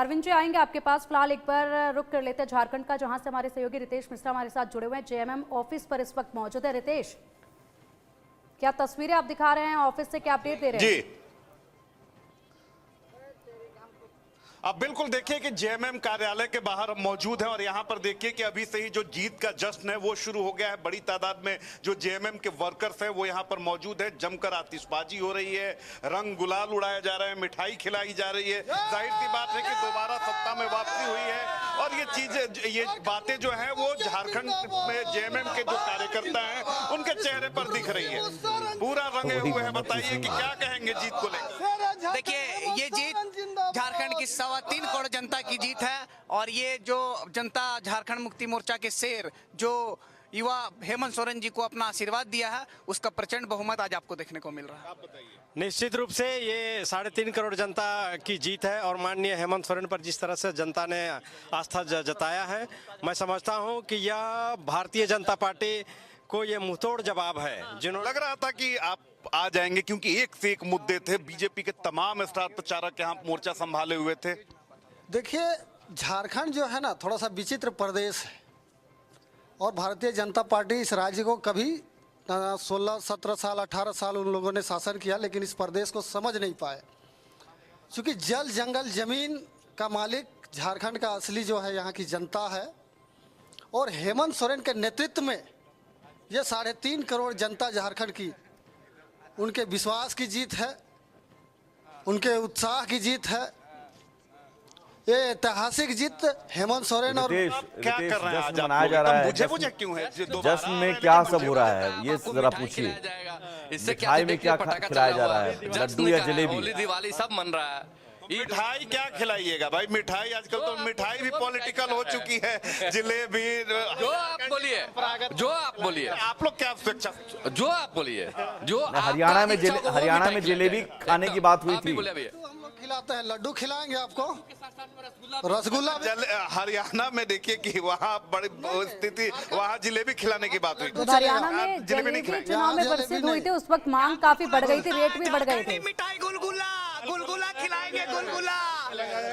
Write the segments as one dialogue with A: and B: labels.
A: अरविंद जी आएंगे आपके पास। फिलहाल एक बार रुक कर लेते हैं झारखंड का, जहां से हमारे सहयोगी रितेश मिश्रा हमारे साथ जुड़े हुए हैं। जेएमएम ऑफिस पर इस वक्त मौजूद है। रितेश, क्या तस्वीरें आप दिखा रहे हैं ऑफिस से, क्या अपडेट दे रहे हैं?
B: जी, अब बिल्कुल देखिए कि जेएमएम कार्यालय के बाहर हम मौजूद हैं और यहाँ पर देखिए कि अभी से ही जो जीत का जश्न है वो शुरू हो गया है। बड़ी तादाद में जो जेएमएम के वर्कर्स हैं वो यहाँ पर मौजूद है। जमकर आतिशबाजी हो रही है, रंग गुलाल उड़ाया जा रहा है, मिठाई खिलाई जा रही है। जाहिर सी बात है कि दोबारा सत्ता में वापसी हुई है और ये चीजें, ये बातें जो हैं वो झारखंड में जेएमएम के जो कार्यकर्ता हैं उनके चेहरे पर दिख रही है। पूरा रंगे हुए हैं। बताइए कि क्या कहेंगे जीत को लेकर?
C: देखिए, ये जीत झारखंड की 3.25 करोड़ जनता की जीत है और ये जो जनता झारखंड मुक्ति मोर्चा के शेर जो युवा हेमंत सोरेन जी को अपना आशीर्वाद दिया है, उसका प्रचंड बहुमत आज आपको देखने को मिल रहा है।
D: निश्चित रूप से ये 3.5 करोड़ जनता की जीत है और माननीय हेमंत सोरेन पर जिस तरह से जनता ने आस्था जताया है, मैं समझता हूं कि यह भारतीय जनता पार्टी को ये मुंहतोड़ जवाब है। जिन्होंने
B: लग रहा था कि आप आ जाएंगे क्योंकि एक से एक मुद्दे थे। बीजेपी के तमाम स्टार प्रचारक यहाँ मोर्चा संभाले हुए थे।
E: देखिए, झारखंड जो है ना थोड़ा सा विचित्र प्रदेश है और भारतीय जनता पार्टी इस राज्य को कभी 16, 17 साल 18 साल उन लोगों ने शासन किया, लेकिन इस प्रदेश को समझ नहीं पाए। क्योंकि जल जंगल जमीन का मालिक झारखंड का असली जो है यहाँ की जनता है और हेमंत सोरेन के नेतृत्व में ये 3.5 करोड़ जनता झारखंड की, उनके विश्वास की जीत है, उनके उत्साह की जीत है। ये ऐतिहासिक जीत हेमंत सोरेन और
B: क्या कर रहे हैं आज आप
F: मनाया
B: लोग?
F: जा रहा है।
B: बुझे क्यों है?
F: जश्न में क्या सब हो रहा है ये जरा पूछिए। मिठाई में क्या खिलाया जा रहा है? लड्डू या जलेबी?
G: दिवाली सब मन रहा है।
B: मिठाई क्या खिलाइएगा भाई? मिठाई आजकल तो मिठाई भी पॉलिटिकल हो चुकी है। जलेबी
G: जो आप बोलिए, जो आप बोलिए,
B: आप लोग क्या स्वेच्छा,
G: जो आप बोलिए, जो
F: हरियाणा में जलेबी खाने की बात हुई थी।
E: हम लोग खिलाते हैं, लड्डू खिलाएंगे आपको, रसगुल्ला।
B: हरियाणा में देखिए कि वहाँ बड़ी स्थिति, वहाँ जलेबी खिलाने की बात हुई।
A: हरियाणा में जलेबी चुनाव में प्रसिद्ध हुई थी, उस वक्त मांग काफी बढ़ गई थी, रेट भी बढ़ गए थे।
C: मिठाई गुलगुला खिलाएंगे,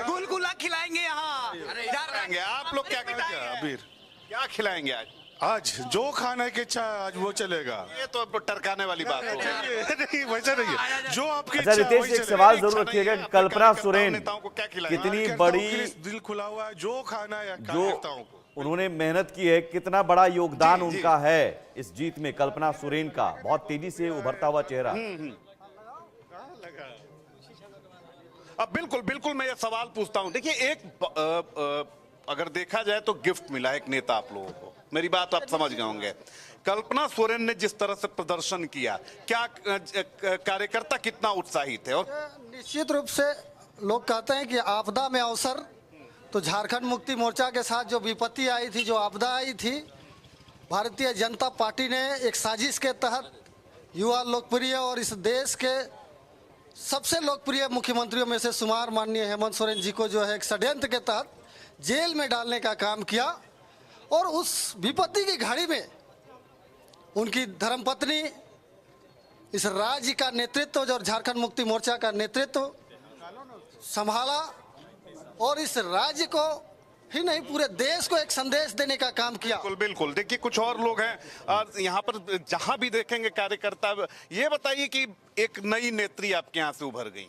C: गुलगुला खिलाएंगे यहाँ।
B: आप लोग क्या खिलाएंगे? अबीर क्या खिलाएंगे आज?
H: आज जो खाने की इच्छा है आज वो चलेगा।
B: ये तो टरकाने वाली बात है।
H: नहीं, वैसा नहीं है, जो आपकी
F: अच्छा
H: इच्छा है
F: रितेश,
H: वही
F: एक
H: चलेगा।
F: सवाल जरूर रखिएगा कि कल्पना सोरेन
B: नेताओं को क्या खिलाएंगे?
F: कितनी
H: कार्यकर्ताओं
F: बड़ी,
H: के लिए दिल खुला हुआ है, जो खाना है
F: जो
H: कार्यकर्ताओं को।
F: उन्होंने मेहनत की है, कितना बड़ा योगदान
B: जी।
F: उनका है इस जीत में। कल्पना सोरेन का बहुत तेजी से उभरता हुआ चेहरा।
B: अब बिल्कुल मैं ये सवाल पूछता हूं। देखिए, एक अगर देखा जाए तो गिफ्ट मिला एक नेता आप लोगों को, मेरी बात आप समझ गए होंगे। कल्पना सोरेन ने जिस तरह से प्रदर्शन किया, क्या कार्यकर्ता कितना उत्साहित थे? और
E: निश्चित रूप से लोग कहते हैं कि आपदा में अवसर, तो झारखंड मुक्ति मोर्चा के साथ जो विपत्ति आई थी, जो आपदा आई थी, भारतीय जनता पार्टी ने एक साजिश के तहत युवा लोकप्रिय और इस देश के सबसे लोकप्रिय मुख्यमंत्रियों में से शुमार माननीय हेमंत सोरेन जी को जो है एक षड्यंत्र के तहत जेल में डालने का काम किया और उस विपत्ति की घड़ी में उनकी धर्मपत्नी इस राज्य का नेतृत्व, जो झारखंड मुक्ति मोर्चा का नेतृत्व संभाला और इस राज्य को ही नहीं पूरे देश को एक संदेश देने का काम किया।
B: बिल्कुल देखिए, कुछ और लोग हैं और यहाँ पर जहां भी देखेंगे कार्यकर्ता। ये बताइए कि एक नई नेत्री आपके यहाँ से उभर गई,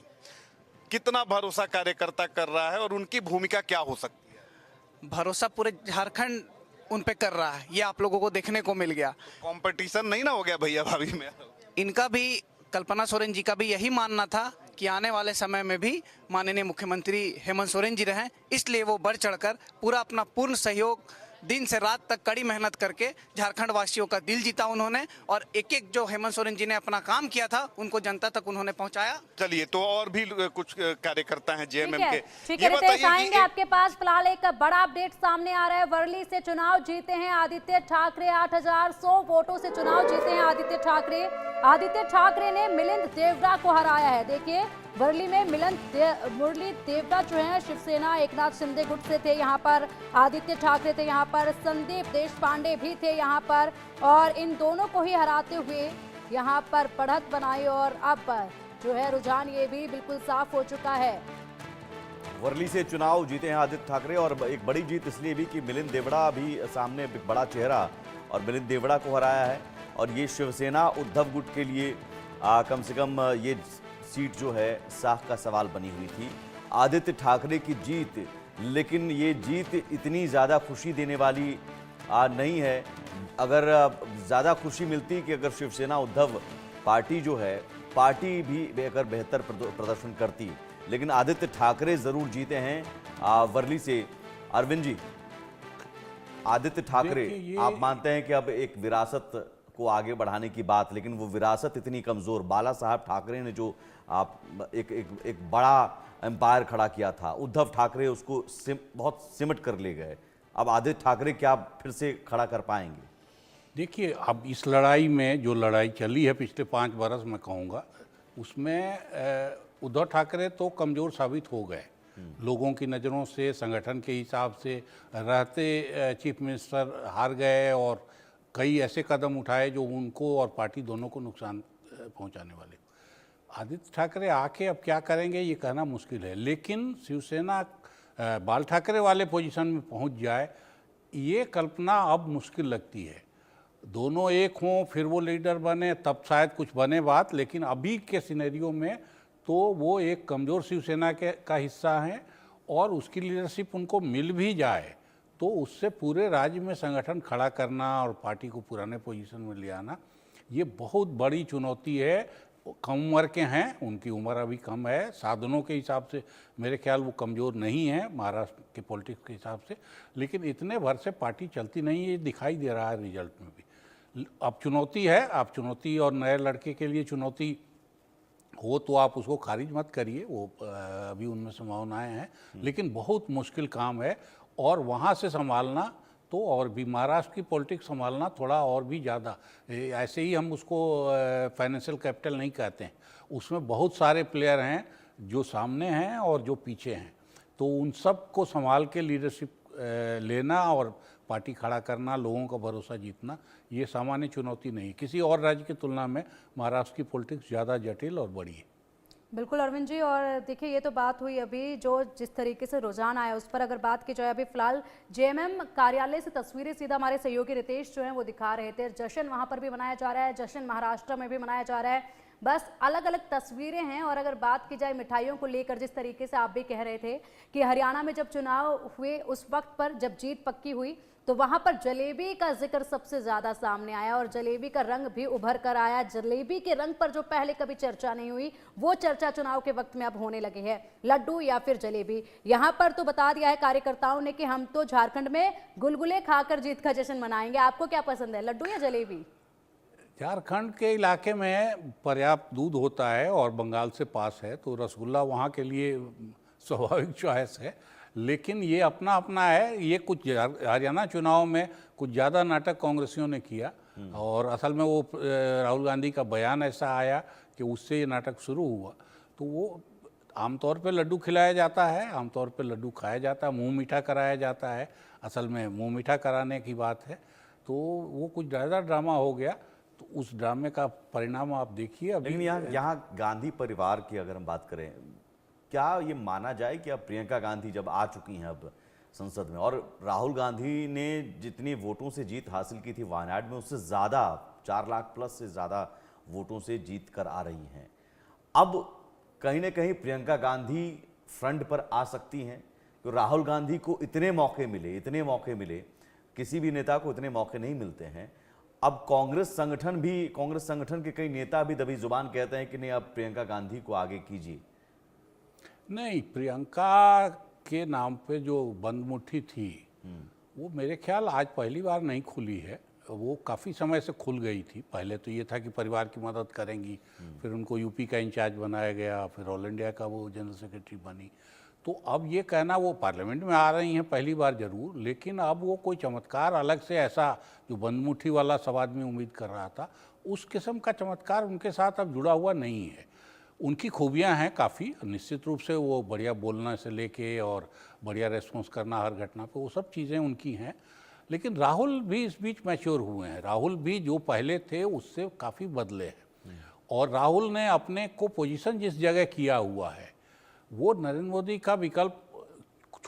B: कितना भरोसा कार्यकर्ता कर रहा है और उनकी भूमिका क्या हो सकती है?
C: भरोसा पूरे झारखंड उन पे कर रहा है, ये आप लोगों को देखने को मिल गया।
B: कंपटीशन नहीं ना हो गया भैया भाभी में?
C: इनका भी, कल्पना सोरेन जी का भी यही मानना था कि आने वाले समय में भी माननीय मुख्यमंत्री हेमंत सोरेन जी रहें, इसलिए वो बढ़ चढ़कर पूरा अपना पूर्ण सहयोग, दिन से रात तक कड़ी मेहनत करके झारखंड वासियों का दिल जीता उन्होंने और एक एक जो हेमंत सोरेन जी ने अपना काम किया था उनको जनता तक उन्होंने पहुंचाया।
B: चलिए, तो और भी कुछ कार्यकर्ता हैं जेएमएम के।
A: ठीक है रितेश, आएंगे आपके पास। फिलहाल एक बड़ा अपडेट सामने आ रहा है। वर्ली से चुनाव जीते हैं आदित्य ठाकरे, 8100 वोटों से चुनाव जीते हैं आदित्य ठाकरे। आदित्य ठाकरे ने मिलिंद देवड़ा को हराया है। देखिए, वर्ली में मुरली देवड़ा जो है शिवसेना एकनाथ शिंदे गुट से थे, यहाँ पर आदित्य ठाकरे थे, यहाँ पर संदीप देशपांडे भी थे यहाँ पर, और इन दोनों को ही हराते हुए यहाँ पर बढ़त बनाई और अब जो है रुझान ये भी बिल्कुल साफ हो चुका है।
F: वर्ली से चुनाव जीते हैं आदित्य ठाकरे, और एक बड़ी जीत इसलिए भी कि मिलिंद देवड़ा भी सामने एक बड़ा चेहरा, और मिलिंद देवड़ा को हराया है। और ये शिवसेना उद्धव गुट के लिए कम से कम ये सीट जो है साख का सवाल बनी हुई थी। आदित्य ठाकरे की जीत, लेकिन ये जीत इतनी ज़्यादा खुशी देने वाली नहीं है। अगर ज़्यादा खुशी मिलती कि अगर शिवसेना उद्धव पार्टी जो है, पार्टी भी अगर बेहतर प्रदर्शन करती, लेकिन आदित्य ठाकरे जरूर जीते हैं वर्ली से। अरविंद जी, आदित्य ठाकरे, आप मानते हैं कि अब एक विरासत को आगे बढ़ाने की बात, लेकिन वो विरासत इतनी कमजोर, बाला साहब ठाकरे ने जो एक बड़ा एम्पायर खड़ा किया था, उद्धव ठाकरे उसको बहुत सिमट कर ले गए। अब आदित्य ठाकरे क्या फिर से खड़ा कर पाएंगे?
I: देखिए, अब इस लड़ाई में जो लड़ाई चली है पिछले 5 बरस, मैं कहूँगा उसमें उद्धव ठाकरे तो कमज़ोर साबित हो गए लोगों की नज़रों से, संगठन के हिसाब से। रहते चीफ मिनिस्टर हार गए और कई ऐसे कदम उठाए जो उनको और पार्टी दोनों को नुकसान पहुंचाने वाले। आदित्य ठाकरे आके अब क्या करेंगे ये कहना मुश्किल है, लेकिन शिवसेना बाल ठाकरे वाले पोजीशन में पहुंच जाए, ये कल्पना अब मुश्किल लगती है। दोनों एक हों, फिर वो लीडर बने, तब शायद कुछ बने बात, लेकिन अभी के सिनेरियो में तो वो एक कमज़ोर शिवसेना का हिस्सा हैं, और उसकी लीडरशिप उनको मिल भी जाए तो उससे पूरे राज्य में संगठन खड़ा करना और पार्टी को पुराने पोजीशन में ले आना, ये बहुत बड़ी चुनौती है। कम उम्र के हैं, उनकी उम्र अभी कम है, साधनों के हिसाब से मेरे ख्याल वो कमज़ोर नहीं है महाराष्ट्र के पॉलिटिक्स के हिसाब से, लेकिन इतने भर से पार्टी चलती नहीं है, ये दिखाई दे रहा है रिजल्ट में भी। अब चुनौती है, आप चुनौती और नए लड़के के लिए चुनौती हो तो आप उसको खारिज मत करिए, वो अभी उनमें संभावनाएं हैं, लेकिन बहुत मुश्किल काम है। और वहाँ से संभालना तो और भी, महाराष्ट्र की पॉलिटिक्स संभालना थोड़ा और भी ज़्यादा, ऐसे ही हम उसको फाइनेंशियल कैपिटल नहीं कहते हैं, उसमें बहुत सारे प्लेयर हैं जो सामने हैं और जो पीछे हैं, तो उन सब को संभाल के लीडरशिप लेना और पार्टी खड़ा करना, लोगों का भरोसा जीतना, ये सामान्य चुनौती नहीं। किसी और राज्य की तुलना में महाराष्ट्र की पॉलिटिक्स ज़्यादा जटिल और बड़ी है।
A: बिल्कुल अरविंद जी, और देखिए ये तो बात हुई अभी जो जिस तरीके से रुझान आया उस पर अगर बात की जाए, अभी फिलहाल जेएमएम कार्यालय से तस्वीरें सीधा हमारे सहयोगी रितेश जो हैं वो दिखा रहे थे। जश्न वहाँ पर भी मनाया जा रहा है, जश्न महाराष्ट्र में भी मनाया जा रहा है, बस अलग अलग तस्वीरें हैं। और अगर बात की जाए मिठाइयों को लेकर, जिस तरीके से आप भी कह रहे थे कि हरियाणा में जब चुनाव हुए उस वक्त पर जब जीत पक्की हुई तो वहां पर जलेबी का जिक्र सबसे ज्यादा सामने आया और जलेबी का रंग भी उभर कर आया। जलेबी के रंग पर जो पहले कभी चर्चा नहीं हुई वो चर्चा चुनाव के वक्त में अब होने लगी है, लड्डू या फिर जलेबी। यहां पर तो बता दिया है कार्यकर्ताओं ने कि हम तो झारखंड में गुलगुले खाकर जीत का जश्न मनाएंगे। आपको क्या पसंद है, लड्डू या जलेबी?
I: झारखंड के इलाके में पर्याप्त दूध होता है और बंगाल से पास है, तो रसगुल्ला वहाँ के लिए स्वाभाविक चॉइस है, लेकिन ये अपना अपना है। ये कुछ हरियाणा चुनाव में कुछ ज़्यादा नाटक कांग्रेसियों ने किया, और असल में वो राहुल गांधी का बयान ऐसा आया कि उससे ये नाटक शुरू हुआ। तो वो आमतौर पे लड्डू खिलाया जाता है, आमतौर पे लड्डू खाया जाता है, मुंह मीठा कराया जाता है, असल में मुंह मीठा कराने की बात है। तो वो कुछ ज़्यादा ड्रामा हो गया, तो उस ड्रामे का परिणाम आप देखिए।
F: लेकिन यहाँ गांधी परिवार की अगर हम बात करें, क्या ये माना जाए कि अब प्रियंका गांधी जब आ चुकी हैं अब संसद में, और राहुल गांधी ने जितनी वोटों से जीत हासिल की थी वायनाड में, उससे ज़्यादा 4 लाख प्लस से ज़्यादा वोटों से जीत कर आ रही हैं, अब कहीं ना कहीं प्रियंका गांधी फ्रंट पर आ सकती हैं? तो राहुल गांधी को इतने मौके मिले, किसी भी नेता को इतने मौके नहीं मिलते हैं। अब कांग्रेस संगठन के कई नेता भी दबी जुबान कहते हैं कि नहीं, अब प्रियंका गांधी को आगे कीजिए।
I: नहीं, प्रियंका के नाम पे जो बंद मुट्ठी थी वो मेरे ख्याल आज पहली बार नहीं खुली है, वो काफ़ी समय से खुल गई थी। पहले तो ये था कि परिवार की मदद करेंगी, फिर उनको यूपी का इंचार्ज बनाया गया, फिर ऑल इंडिया का वो जनरल सेक्रेटरी बनी। तो अब ये कहना, वो पार्लियामेंट में आ रही हैं पहली बार जरूर, लेकिन अब वो कोई चमत्कार अलग से ऐसा जो बंद मुट्ठी वाला सब आदमी उम्मीद कर रहा था, उस किस्म का चमत्कार उनके साथ अब जुड़ा हुआ नहीं है। उनकी खूबियां हैं काफ़ी, निश्चित रूप से वो बढ़िया बोलने से लेके और बढ़िया रेस्पॉन्स करना हर घटना पे, वो सब चीज़ें उनकी हैं। लेकिन राहुल भी इस बीच मैच्योर हुए हैं, राहुल भी जो पहले थे उससे काफ़ी बदले हैं, और राहुल ने अपने को पोजीशन जिस जगह किया हुआ है वो नरेंद्र मोदी का विकल्प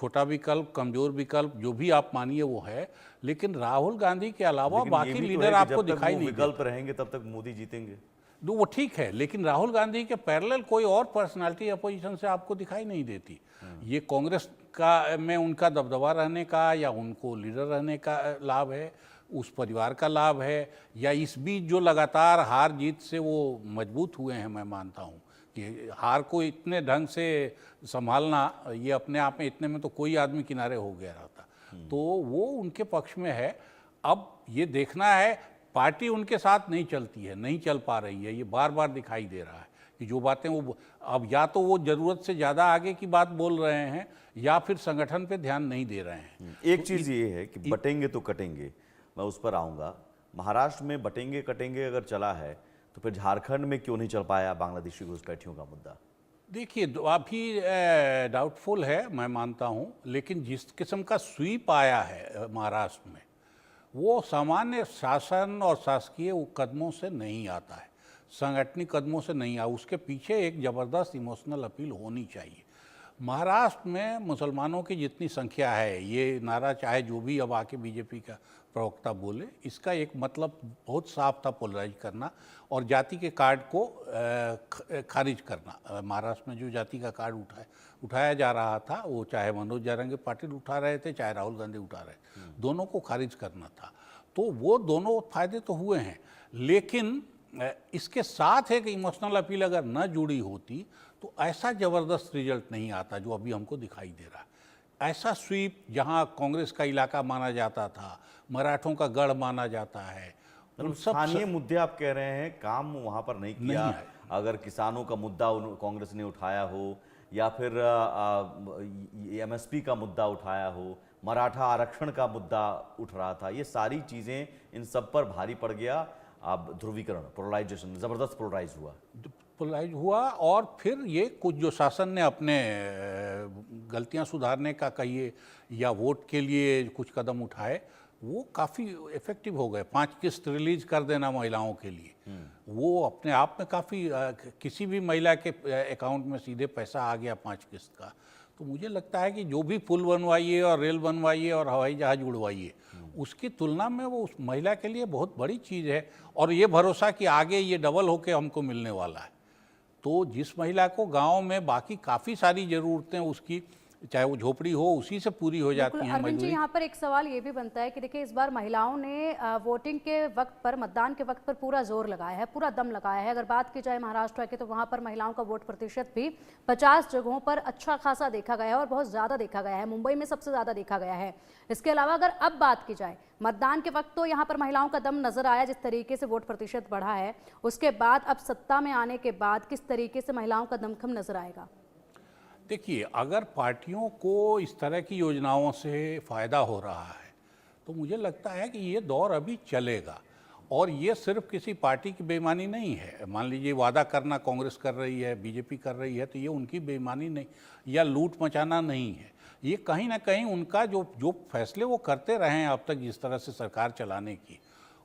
I: छोटा विकल्प, कमजोर विकल्प, जो भी आप मानिए वो है, लेकिन राहुल गांधी के अलावा
F: लेकिन ये
I: बाकी
F: भी तो
I: लीडर
F: है कि
I: आपको
F: जब तक
I: दिखाई
F: वो
I: नहीं
F: विकल्प
I: देते।
F: रहेंगे तब तक मोदी जीतेंगे।
I: वो ठीक है, लेकिन राहुल गांधी के पैरेलल कोई और पर्सनालिटी अपोजिशन से आपको दिखाई नहीं देती। ये कांग्रेस का में उनका दबदबा रहने का या उनको लीडर रहने का लाभ है, उस परिवार का लाभ है, या इस बीच जो लगातार हार जीत से वो मजबूत हुए हैं। मैं मानता हूँ कि हार को इतने ढंग से संभालना, ये अपने आप में, इतने में तो कोई आदमी किनारे हो गया रहता। तो वो उनके पक्ष में है। अब ये देखना है, पार्टी उनके साथ नहीं चलती है, नहीं चल पा रही है, ये बार बार दिखाई दे रहा है कि जो बातें वो अब या तो वो ज़रूरत से ज़्यादा आगे की बात बोल रहे हैं या फिर संगठन पे ध्यान नहीं दे रहे हैं।
F: एक चीज़ ये है कि बटेंगे तो कटेंगे, मैं उस पर आऊँगा। महाराष्ट्र में बटेंगे कटेंगे अगर चला है तो फिर झारखंड में क्यों नहीं चल पाया बांग्लादेशी घुसपैठियों का मुद्दा?
I: देखिए, अभी डाउटफुल है, मैं मानता हूँ, लेकिन जिस किस्म का स्वीप आया है महाराष्ट्र में, वो सामान्य शासन और शासकीय कदमों से नहीं आता है, संगठनिक कदमों से नहीं आ, उसके पीछे एक ज़बरदस्त इमोशनल अपील होनी चाहिए। महाराष्ट्र में मुसलमानों की जितनी संख्या है, ये नारा चाहे जो भी अब आके बीजेपी का प्रवक्ता बोले, इसका एक मतलब बहुत साफ था, पोलराइज करना और जाति के कार्ड को खारिज करना। महाराष्ट्र में जो जाति का कार्ड उठाया जा रहा था, वो चाहे मनोज जारंगे पाटिल उठा रहे थे, चाहे राहुल गांधी उठा रहे, दोनों को खारिज करना था। तो वो दोनों फायदे तो हुए हैं, लेकिन इसके साथ एक इमोशनल अपील अगर न जुड़ी होती तो ऐसा ज़बरदस्त रिजल्ट नहीं आता जो अभी हमको दिखाई दे रहा है। ऐसा स्वीप जहां कांग्रेस का इलाका माना जाता था, मराठों का गढ़ माना जाता है, उन सब
F: स्थानीय मुद्दे आप कह रहे हैं काम वहां पर नहीं किया।
I: नहीं है।
F: अगर किसानों का मुद्दा कांग्रेस ने उठाया हो, या फिर एमएसपी का मुद्दा उठाया हो, मराठा आरक्षण का मुद्दा उठ रहा था, ये सारी चीजें इन सब पर भारी पड़ गया। अब ध्रुवीकरण, पोलराइजेशन, जबरदस्त पोलराइज
I: हुआ। और फिर ये कुछ जो शासन ने अपने गलतियां सुधारने का कहिए या वोट के लिए कुछ कदम उठाए, वो काफ़ी इफेक्टिव हो गए। 5 किस्त रिलीज कर देना महिलाओं के लिए, वो अपने आप में काफ़ी, किसी भी महिला के अकाउंट में सीधे पैसा आ गया 5 किस्त का। तो मुझे लगता है कि जो भी पुल बनवाइए और रेल बनवाइए और हवाई जहाज उड़वाइए, उसकी तुलना में वो उस महिला के लिए बहुत बड़ी चीज़ है। और ये भरोसा कि आगे ये डबल होके हमको मिलने वाला है। तो जिस महिला को गांव में बाकी काफ़ी सारी ज़रूरतें उसकी, चाहे वो झोपड़ी हो, उसी से पूरी हो जाती हैं।
A: अरविंद जी, यहाँ पर एक सवाल ये भी बनता है कि देखिए, इस बार महिलाओं ने वोटिंग के वक्त पर, मतदान के वक्त पर पूरा जोर लगाया है, पूरा दम लगाया है। अगर बात की जाए महाराष्ट्र की, तो वहाँ पर महिलाओं का वोट प्रतिशत भी 50 जगहों पर अच्छा खासा देखा गया है और बहुत ज़्यादा देखा गया है। मुंबई में सबसे ज़्यादा देखा गया है। इसके अलावा अगर अब बात की जाए मतदान के वक्त, तो यहाँ पर महिलाओं का दम नजर आया, जिस तरीके से वोट प्रतिशत बढ़ा है। उसके बाद अब सत्ता में आने के बाद किस तरीके से महिलाओं का दमखम नजर आएगा?
I: देखिए, अगर पार्टियों को इस तरह की योजनाओं से फ़ायदा हो रहा है तो मुझे लगता है कि ये दौर अभी चलेगा। और ये सिर्फ किसी पार्टी की बेईमानी नहीं है। मान लीजिए वादा करना कांग्रेस कर रही है, बीजेपी कर रही है, तो ये उनकी बेईमानी नहीं या लूट मचाना नहीं है। ये कहीं ना कहीं उनका जो फैसले वो करते रहे हैं अब तक, जिस तरह से सरकार चलाने की,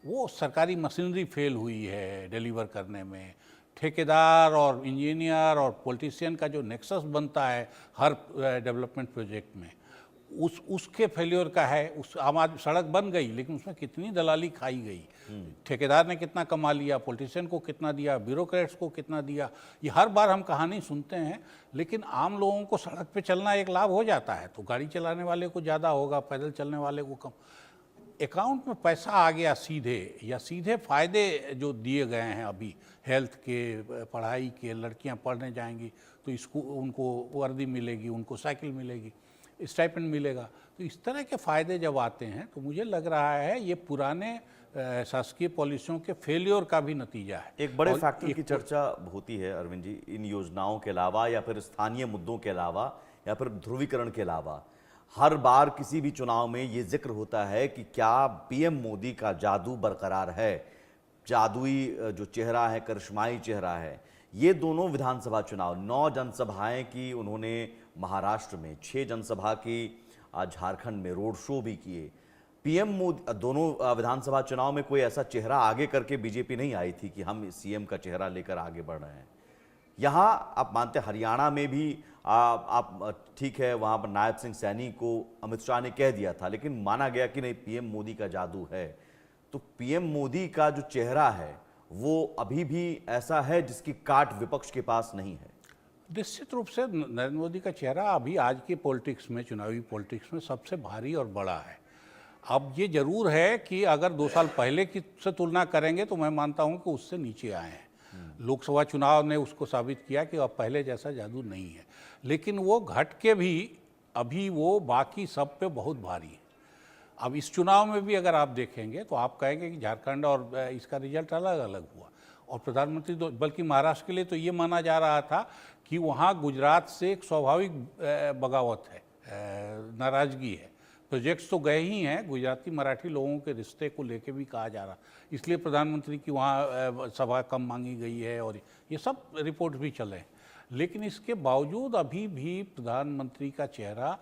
I: वो सरकारी मशीनरी फेल हुई है डिलीवर करने में। ठेकेदार और इंजीनियर और पॉलिटिशियन का जो नेक्सस बनता है हर डेवलपमेंट प्रोजेक्ट में, उसके फेल्योर का है। उस आम आदमी, सड़क बन गई लेकिन उसमें कितनी दलाली खाई गई, ठेकेदार ने कितना कमा लिया, पॉलिटिशियन को कितना दिया, ब्यूरोक्रेट्स को कितना दिया, ये हर बार हम कहानी सुनते हैं। लेकिन आम लोगों को सड़क पे चलना एक लाभ हो जाता है, तो गाड़ी चलाने वाले को ज़्यादा होगा, पैदल चलने वाले को कम। अकाउंट में पैसा आ गया सीधे, या सीधे फ़ायदे जो दिए गए हैं अभी, हेल्थ के, पढ़ाई के, लड़कियां पढ़ने जाएंगी तो उनको वर्दी मिलेगी, उनको साइकिल मिलेगी, स्टाइपेंड मिलेगा। तो इस तरह के फ़ायदे जब आते हैं तो मुझे लग रहा है ये पुराने शासकीय पॉलिसियों के फेलियर का भी नतीजा है।
F: एक बड़े फैक्टर की चर्चा होती है अरविंद जी, इन योजनाओं के अलावा या फिर स्थानीय मुद्दों के अलावा या फिर ध्रुवीकरण के अलावा, हर बार किसी भी चुनाव में ये जिक्र होता है कि क्या पीएम मोदी का जादू बरकरार है, जादुई जो चेहरा है, करिश्माई चेहरा है। ये दोनों विधानसभा चुनाव, 9 जनसभाएं की उन्होंने महाराष्ट्र में, 6 जनसभा की झारखंड में, रोड शो भी किए। पीएम मोदी, दोनों विधानसभा चुनाव में कोई ऐसा चेहरा आगे करके बीजेपी नहीं आई थी कि हम सीएम का चेहरा लेकर आगे बढ़ रहे हैं। यहाँ आप मानते हैं हरियाणा में भी आप ठीक है, वहाँ पर नायब सिंह सैनी को अमित शाह ने कह दिया था, लेकिन माना गया कि नहीं पीएम मोदी का जादू है। तो पीएम मोदी का जो चेहरा है वो अभी भी ऐसा है जिसकी काट विपक्ष के पास नहीं है।
I: निश्चित रूप से नरेंद्र मोदी का चेहरा अभी आज के पॉलिटिक्स में, चुनावी पॉलिटिक्स में सबसे भारी और बड़ा है। अब ये जरूर है कि अगर 2 साल पहले की से तुलना करेंगे तो मैं मानता हूं कि उससे नीचे आए हैं। लोकसभा चुनाव ने उसको साबित किया कि अब पहले जैसा जादू नहीं है, लेकिन वो घट के भी अभी वो बाकी सब पे बहुत भारी है। अब इस चुनाव में भी अगर आप देखेंगे तो आप कहेंगे कि झारखंड और इसका रिजल्ट अलग अलग हुआ, और प्रधानमंत्री बल्कि महाराष्ट्र के लिए तो ये माना जा रहा था कि वहाँ गुजरात से एक स्वाभाविक बगावत है, नाराजगी है। प्रोजेक्ट्स तो गए ही हैं, गुजराती मराठी लोगों के रिश्ते को लेके भी कहा जा रहा, इसलिए प्रधानमंत्री की वहाँ सभा कम मांगी गई है, और ये सब रिपोर्ट भी चले। लेकिन इसके बावजूद अभी भी प्रधानमंत्री का चेहरा,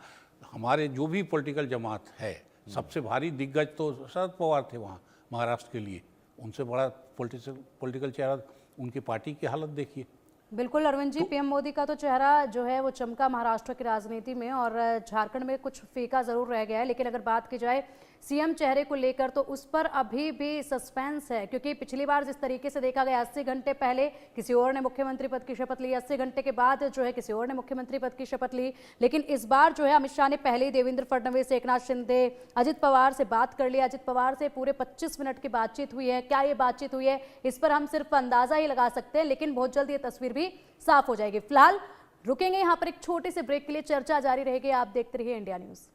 I: हमारे जो भी पॉलिटिकल जमात है, सबसे भारी दिग्गज तो शरद पवार थे वहाँ महाराष्ट्र के लिए, उनसे बड़ा पॉलिटिकल चेहरा उनकी पार्टी की हालत देखिए।
A: बिल्कुल अरविंद जी, पीएम मोदी का तो चेहरा जो है वो चमका महाराष्ट्र की राजनीति में, और झारखंड में कुछ फीका जरूर रह गया है। लेकिन अगर बात की जाए सीएम चेहरे को लेकर तो उस पर अभी भी सस्पेंस है, क्योंकि पिछली बार जिस तरीके से देखा गया 80 घंटे पहले किसी और ने मुख्यमंत्री पद की शपथ ली, 80 घंटे के बाद जो है किसी और ने मुख्यमंत्री पद की शपथ ली। लेकिन इस बार जो है अमित शाह ने पहले ही देवेंद्र फडणवीस, एकनाथ शिंदे, अजित पवार से बात कर लिया। अजित पवार से पूरे 25 मिनट की बातचीत हुई है। क्या ये बातचीत हुई है इस पर हम सिर्फ अंदाजा ही लगा सकते हैं, लेकिन बहुत जल्द ये तस्वीर भी साफ हो जाएगी। फिलहाल रुकेंगे यहाँ पर एक छोटे से ब्रेक के लिए, चर्चा जारी रहेगी। आप देखते रहिए इंडिया न्यूज।